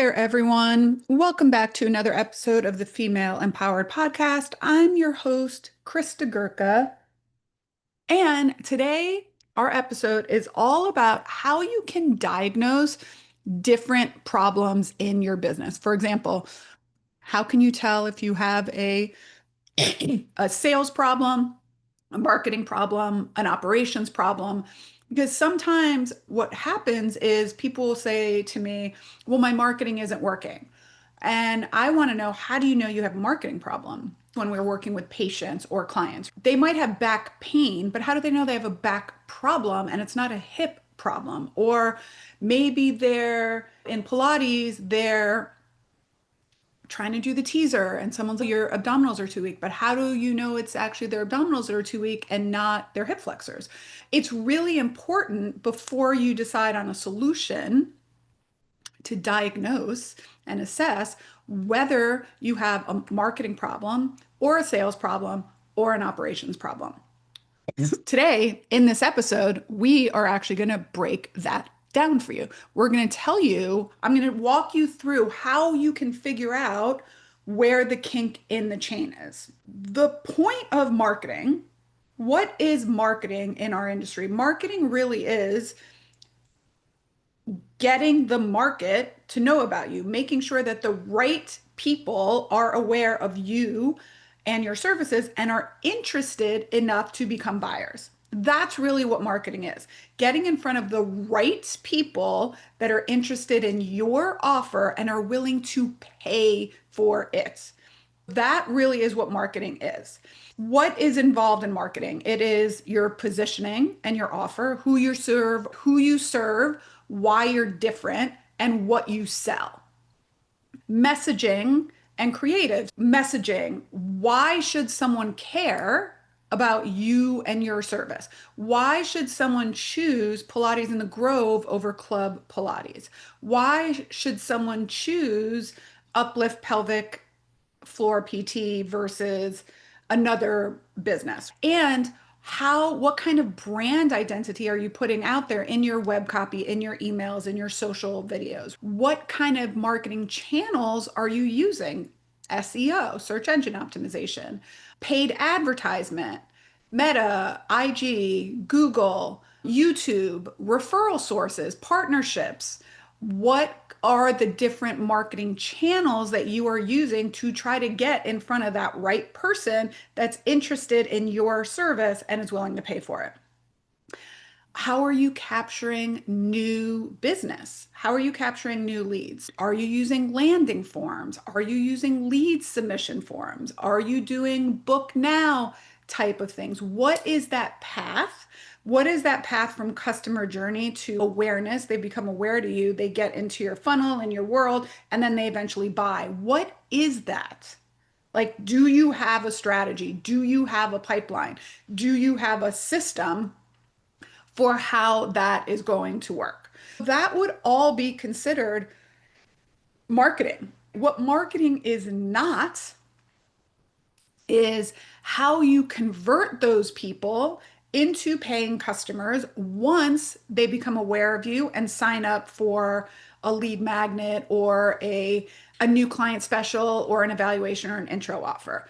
there, everyone. Welcome back to another episode of the Female Empowered Podcast. I'm your host, Christa Gurka, and today our episode is all about how you can diagnose different problems in your business. For example, how can you tell if you have a sales problem, a marketing problem, an operations problem? Because sometimes what happens is people will say to me, well, my marketing isn't working. And I want to know, how do you know you have a marketing problem when we're working with patients or clients? They might have back pain, but how do they know they have a back problem and it's not a hip problem? Or maybe they're in Pilates, they're trying to do the teaser and someone's like, your abdominals are too weak, but how do you know it's actually their abdominals that are too weak and not their hip flexors? It's really important before you decide on a solution to diagnose and assess whether you have a marketing problem or a sales problem or an operations problem. Today, in this episode, we are actually going to break that down for you. We're going to tell you, I'm going to walk you through how you can figure out where the kink in the chain is. The point of marketing, what is marketing in our industry? Marketing really is getting the market to know about you, making sure that the right people are aware of you and your services and are interested enough to become buyers. That's really what marketing is. Getting in front of the right people that are interested in your offer and are willing to pay for it. That really is what marketing is. What is involved in marketing? It is your positioning and your offer, who you serve, why you're different, and what you sell. Messaging and creative. Messaging. Why should someone care about you and your service? Why should someone choose Pilates in the Grove over Club Pilates? Why should someone choose Uplift Pelvic Floor PT versus another business? And what kind of brand identity are you putting out there in your web copy, in your emails, in your social videos? What kind of marketing channels are you using? SEO, search engine optimization, paid advertisement, Meta, IG, Google, YouTube, referral sources, partnerships. What are the different marketing channels that you are using to try to get in front of that right person that's interested in your service and is willing to pay for it? How are you capturing new business? How are you capturing new leads? Are you using landing forms? Are you using lead submission forms? Are you doing book now type of things? What is that path? What is that path from customer journey to awareness? They become aware to you, they get into your funnel and your world, and then they eventually buy. What is that? Like, do you have a strategy? Do you have a pipeline? Do you have a system for how that is going to work? That would all be considered marketing. What marketing is not is how you convert those people into paying customers once they become aware of you and sign up for a lead magnet or a new client special or an evaluation or an intro offer.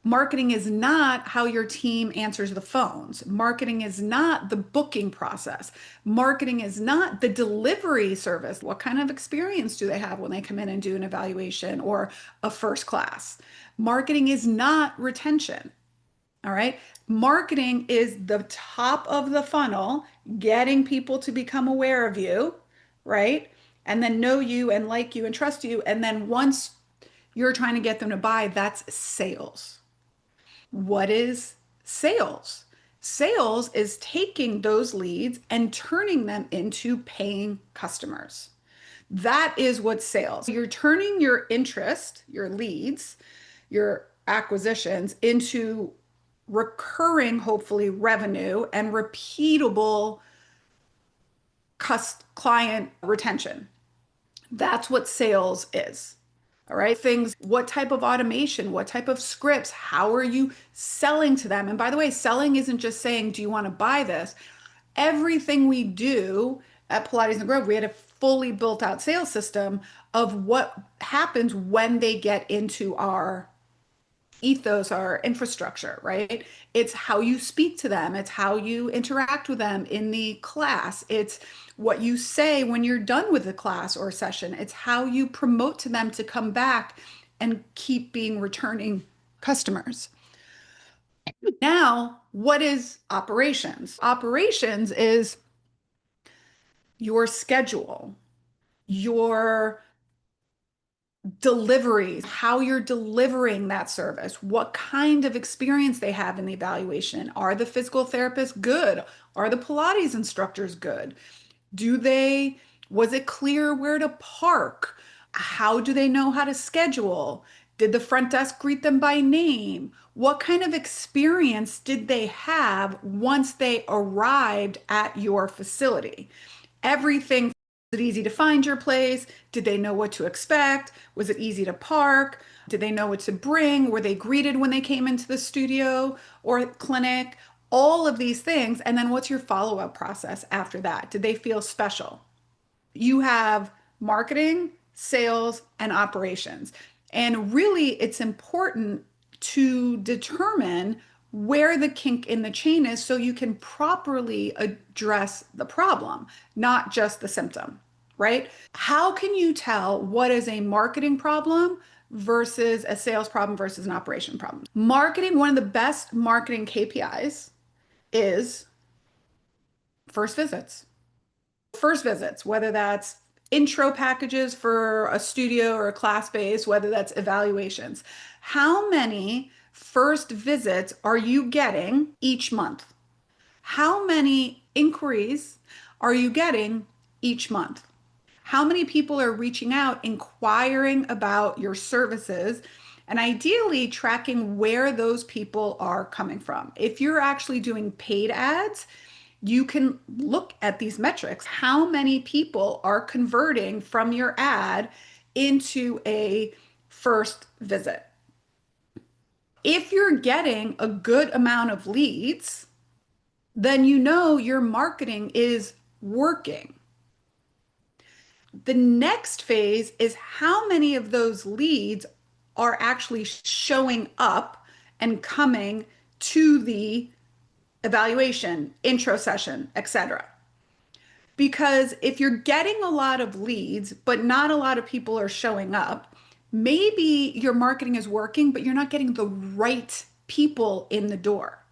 Marketing is not how your team answers the phones. Marketing is not the booking process. Marketing is not the delivery service. What kind of experience do they have when they come in and do an evaluation or a first class? Marketing is not retention. All right. Marketing is the top of the funnel, getting people to become aware of you, right? And then know you and like you and trust you. And then once you're trying to get them to buy, that's sales. What is sales? Sales is taking those leads and turning them into paying customers. That is what sales. You're turning your interest, your leads, your acquisitions into recurring, hopefully, revenue and repeatable client retention. That's what sales is. All right. Things, what type of automation, what type of scripts, how are you selling to them? And by the way, selling isn't just saying, do you want to buy this? Everything we do at Pilates in the Grove, we had a fully built out sales system of what happens when they get into our ethos, our infrastructure, right? It's how you speak to them, it's how you interact with them in the class, it's what you say when you're done with the class or session, it's how you promote to them to come back and keep being returning customers. Now, what is operations? Operations is your schedule, your deliveries, how you're delivering that service, what kind of experience they have in the evaluation. Are the physical therapists good? Are the Pilates instructors good? Do they, was it clear where to park? How do they know how to schedule? Did the front desk greet them by name? What kind of experience did they have once they arrived at your facility? Everything. Was it easy to find your place? Did they know what to expect? Was it easy to park? Did they know what to bring? Were they greeted when they came into the studio or clinic? All of these things. And then what's your follow-up process after that? Did they feel special? You have marketing, sales, and operations. And really, it's important to determine where the kink in the chain is so you can properly address the problem, not just the symptom, right? How can you tell what is a marketing problem versus a sales problem versus an operation problem? Marketing, one of the best marketing KPIs is first visits. First visits, whether that's intro packages for a studio or a class base, whether that's evaluations. How many first visits are you getting each month? How many inquiries are you getting each month? How many people are reaching out, inquiring about your services, and ideally tracking where those people are coming from? If you're actually doing paid ads, you can look at these metrics. How many people are converting from your ad into a first visit? If you're getting a good amount of leads, then you know your marketing is working. The next phase is how many of those leads are actually showing up and coming to the evaluation, intro session, etc. Because if you're getting a lot of leads, but not a lot of people are showing up, maybe your marketing is working, but you're not getting the right people in the door.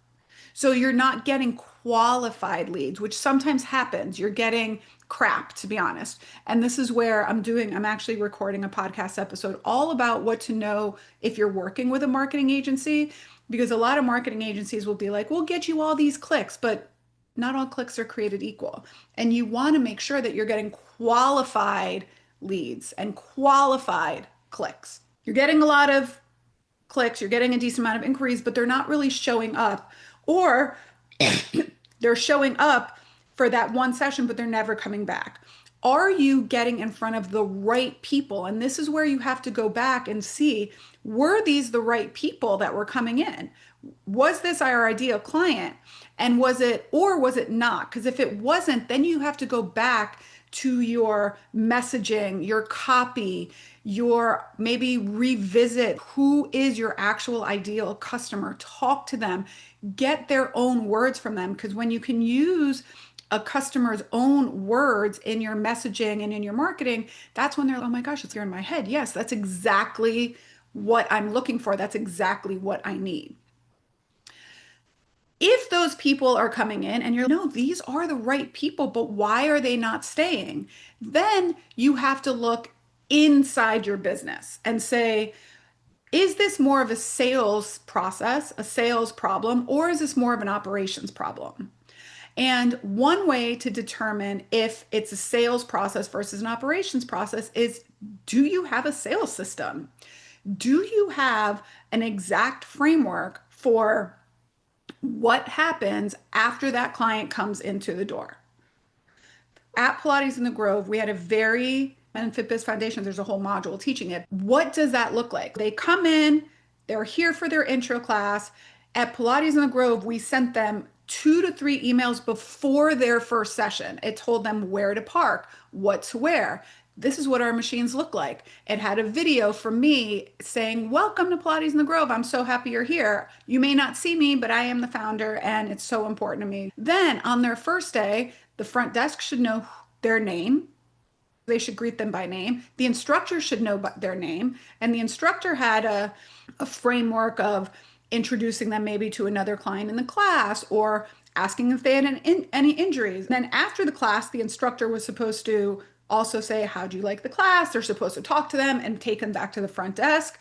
So you're not getting qualified leads, which sometimes happens. You're getting crap, to be honest. And this is where I'm actually recording a podcast episode all about what to know if you're working with a marketing agency, because a lot of marketing agencies will be like, we'll get you all these clicks, but not all clicks are created equal. And you want to make sure that you're getting qualified leads and qualified clicks. You're getting a lot of clicks, you're getting a decent amount of inquiries, but they're not really showing up, or they're showing up for that one session, but they're never coming back. Are you getting in front of the right people? And this is where you have to go back and see, were these the right people that were coming in? Was this our ideal client? And was it, or was it not? Because if it wasn't, then you have to go back to your messaging, your copy, your maybe revisit who is your actual ideal customer, talk to them, get their own words from them. Because when you can use a customer's own words in your messaging and in your marketing, that's when they're, oh my gosh, it's here in my head. Yes, that's exactly what I'm looking for. That's exactly what I need. If those people are coming in and you're, no, these are the right people, but why are they not staying? Then you have to look inside your business and say, is this more of a sales process, a sales problem, or is this more of an operations problem? And one way to determine if it's a sales process versus an operations process is, do you have a sales system? Do you have an exact framework for what happens after that client comes into the door? At Pilates in the Grove, we had a very, and FitBiz Foundation, there's a whole module teaching it. What does that look like? They come in, they're here for their intro class. At Pilates in the Grove, we sent them 2 to 3 emails before their first session. It told them where to park, what to wear. This is what our machines look like. It had a video from me saying, "Welcome to Pilates in the Grove. I'm so happy you're here. You may not see me, but I am the founder and it's so important to me." Then on their first day, the front desk should know their name. They should greet them by name. The instructor should know their name. And the instructor had a framework of introducing them maybe to another client in the class or asking if they had any injuries. And then after the class, the instructor was supposed to also say, "How do you like the class?" They're supposed to talk to them and take them back to the front desk.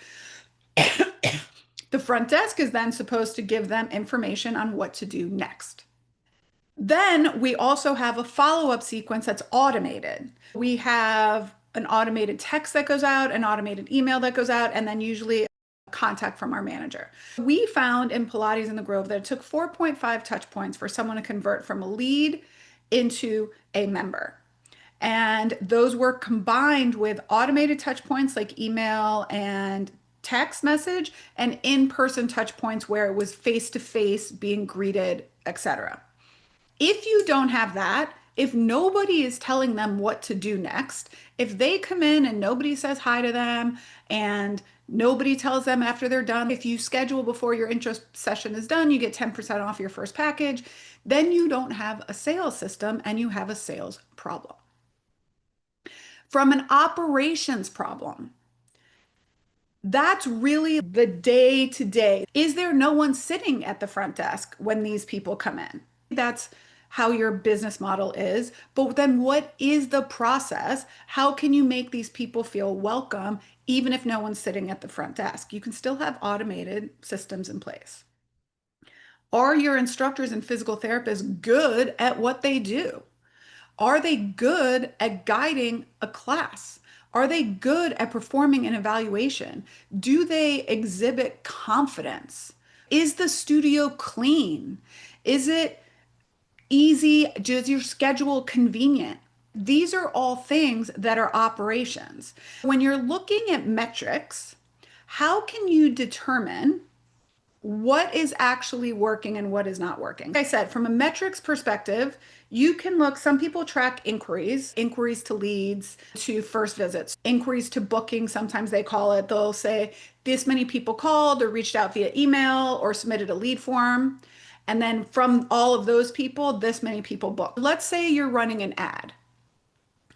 The front desk is then supposed to give them information on what to do next. Then we also have a follow-up sequence that's automated. We have an automated text that goes out, an automated email that goes out, and then usually a contact from our manager. We found in Pilates in the Grove that it took 4.5 touch points for someone to convert from a lead into a member. And those were combined with automated touch points like email and text message and in-person touch points where it was face-to-face being greeted, etc. If you don't have that, if nobody is telling them what to do next, if they come in and nobody says hi to them and nobody tells them after they're done, if you schedule before your intro session is done, you get 10% off your first package, then you don't have a sales system and you have a sales problem. From an operations problem, that's really the day to day. Is there no one sitting at the front desk when these people come in? That's how your business model is. But then what is the process? How can you make these people feel welcome, even if no one's sitting at the front desk? You can still have automated systems in place. Are your instructors and physical therapists good at what they do? Are they good at guiding a class? Are they good at performing an evaluation? Do they exhibit confidence? Is the studio clean? Is it easy? Is your schedule convenient? These are all things that are operations. When you're looking at metrics, how can you determine what is actually working and what is not working? Like I said, from a metrics perspective, you can look, some people track inquiries, inquiries to leads, to first visits, inquiries to booking, sometimes they call it. They'll say this many people called or reached out via email or submitted a lead form. And then from all of those people, this many people booked. Let's say you're running an ad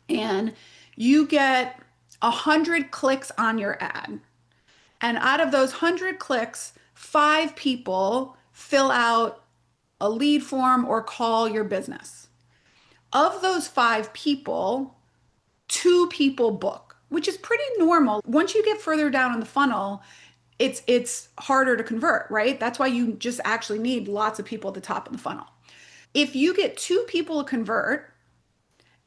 and you get 100 clicks on your ad. And out of those 100 clicks, 5 people fill out a lead form or call your business. Of those 5 people, 2 people book, which is pretty normal. Once you get further down in the funnel, it's harder to convert, right? That's why you just actually need lots of people at the top of the funnel. If you get 2 people to convert,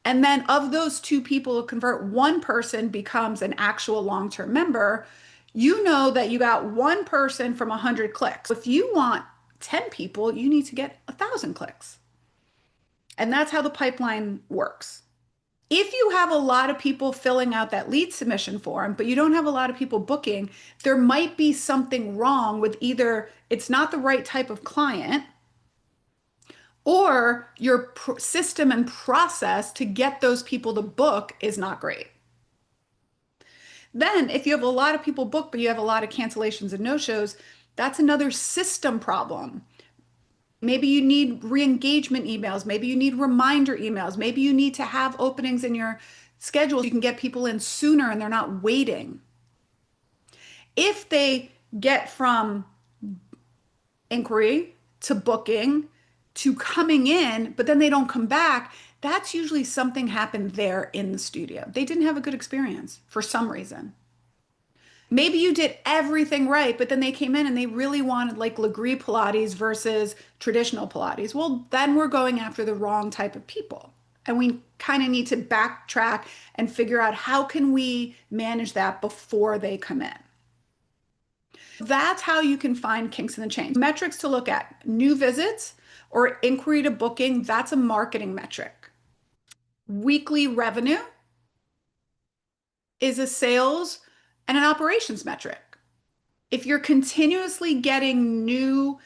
and then of those 2 people to convert, one person becomes an actual long-term member, you know that you got one person from 100 clicks. If you want 10 people, you need to get 1,000 clicks. And that's how the pipeline works. If you have a lot of people filling out that lead submission form, but you don't have a lot of people booking, there might be something wrong with either it's not the right type of client or your system and process to get those people to book is not great. Then if you have a lot of people book, but you have a lot of cancellations and no-shows, that's another system problem. Maybe you need re-engagement emails. Maybe you need reminder emails. Maybe you need to have openings in your schedule so you can get people in sooner and they're not waiting. If they get from inquiry to booking to coming in, but then they don't come back, that's usually something happened there in the studio. They didn't have a good experience for some reason. Maybe you did everything right, but then they came in and they really wanted like Legree Pilates versus traditional Pilates. Well, then we're going after the wrong type of people. And we kind of need to backtrack and figure out how can we manage that before they come in. That's how you can find kinks in the chain. Metrics to look at: new visits or inquiry to booking. That's a marketing metric. Weekly revenue is a sales and an operations metric. If you're continuously getting new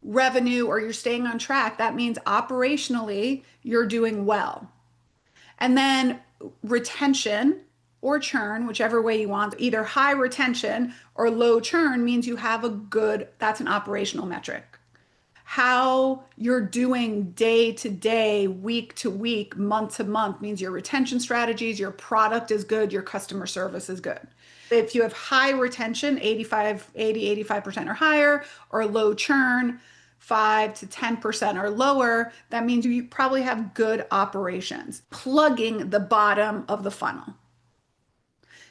revenue or you're staying on track, that means operationally you're doing well. And then retention or churn, whichever way you want, either high retention or low churn means you have a good, that's an operational metric. How you're doing day to day, week to week, month to month means your retention strategies, your product is good, your customer service is good. If you have high retention, 85% or higher, or low churn, 5 to 10% or lower, that means you probably have good operations, plugging the bottom of the funnel.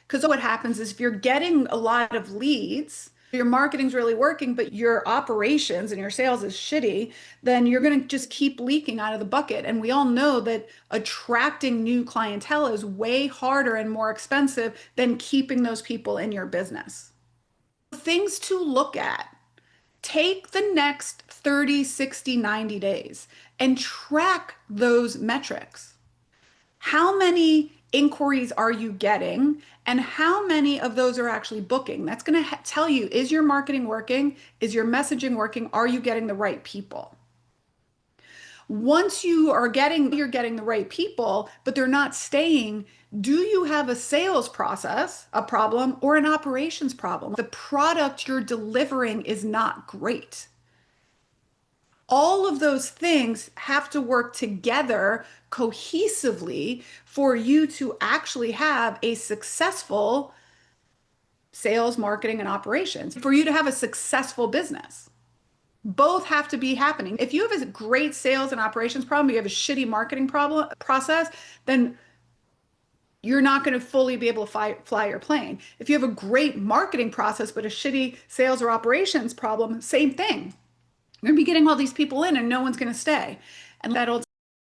Because what happens is if you're getting a lot of leads, your marketing's really working, but your operations and your sales is shitty, then you're going to just keep leaking out of the bucket. And we all know that attracting new clientele is way harder and more expensive than keeping those people in your business. Things to look at. Take the next 30, 60, 90 days and track those metrics. How many inquiries are you getting and how many of those are actually booking? That's going to tell you, is your marketing working? Is your messaging working? Are you getting the right people? Once you're getting the right people, but they're not staying, do you have a sales process, a problem, or an operations problem? The product you're delivering is not great. All of those things have to work together cohesively for you to actually have a successful sales, marketing, and operations, for you to have a successful business. Both have to be happening. If you have a great sales and operations problem, you have a shitty marketing problem process, then you're not going to fully be able to fly your plane. If you have a great marketing process, but a shitty sales or operations problem, same thing. You're going to be getting all these people in and no one's going to stay. And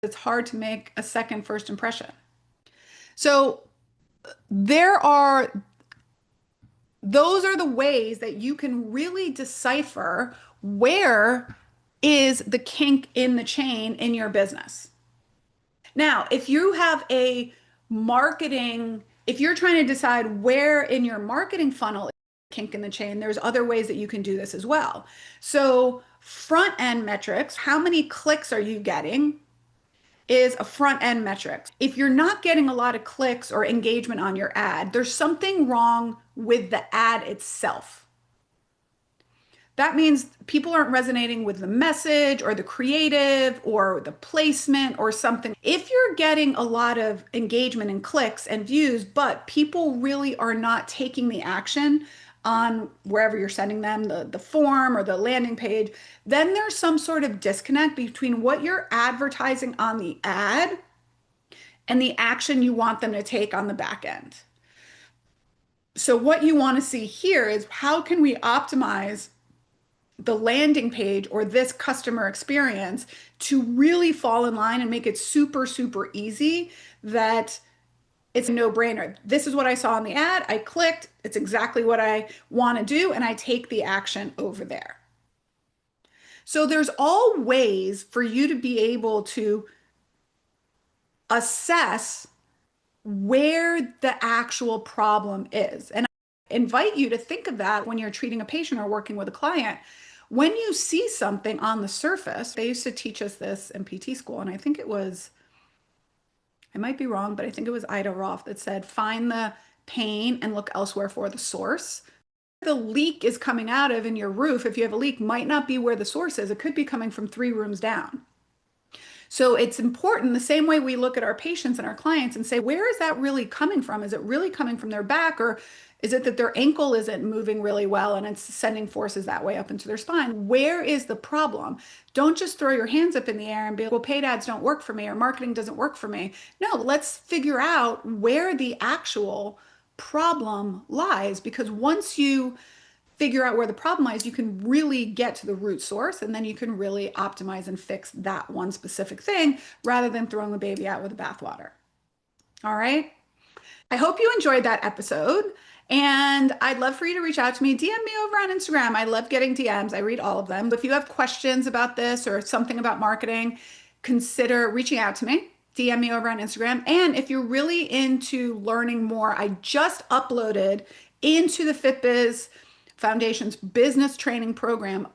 it's hard to make a second first impression. So those are the ways that you can really decipher where is the kink in the chain in your business. Now, if you have a marketing, if you're trying to decide where in your marketing funnel is the kink in the chain, there's other ways that you can do this as well. So front end metrics, how many clicks are you getting, is a front end metric. If you're not getting a lot of clicks or engagement on your ad, there's something wrong with the ad itself. That means people aren't resonating with the message or the creative or the placement or something. If you're getting a lot of engagement and clicks and views, but people really are not taking the action on wherever you're sending them, the form or the landing page, then there's some sort of disconnect between what you're advertising on the ad and the action you want them to take on the back end. So what you want to see here is how can we optimize the landing page or this customer experience to really fall in line and make it super, super easy that it's a no-brainer. This is what I saw in the ad. I clicked. It's exactly what I want to do, and I take the action over there. So there's all ways for you to be able to assess where the actual problem is. And I invite you to think of that when you're treating a patient or working with a client. When you see something on the surface, they used to teach us this in PT school, and I think it was, I might be wrong, but I think it was Ida Roth that said, find the pain and look elsewhere for the source. The leak is coming out of in your roof, if you have a leak, might not be where the source is. It could be coming from 3 rooms down. So it's important, the same way we look at our patients and our clients and say, where is that really coming from? Is it really coming from their back, or is it that their ankle isn't moving really well and it's sending forces that way up into their spine? Where is the problem? Don't just throw your hands up in the air and be like, well, paid ads don't work for me or marketing doesn't work for me. No, let's figure out where the actual problem lies, because once you figure out where the problem lies, you can really get to the root source, and then you can really optimize and fix that one specific thing rather than throwing the baby out with the bathwater. All right. I hope you enjoyed that episode, and I'd love for you to reach out to me. DM me over on Instagram. I love getting DMs. I read all of them. If you have questions about this or something about marketing, consider reaching out to me. DM me over on Instagram. And if you're really into learning more, I just uploaded into the FitBiz Foundation's business training program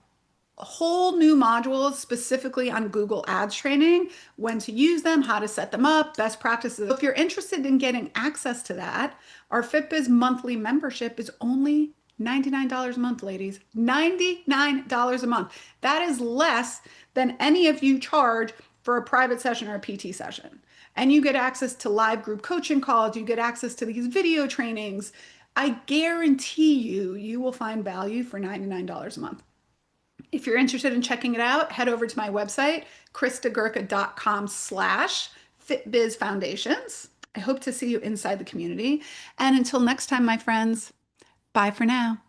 whole new modules specifically on Google Ads training, when to use them, how to set them up, best practices. If you're interested in getting access to that, our FitBiz monthly membership is only $99 a month, ladies. $99 a month. That is less than any of you charge for a private session or a PT session. And you get access to live group coaching calls, you get access to these video trainings. I guarantee you, you will find value for $99 a month. If you're interested in checking it out, head over to my website, christagurka.com/fitbizfoundations. I hope to see you inside the community. And until next time, my friends, bye for now.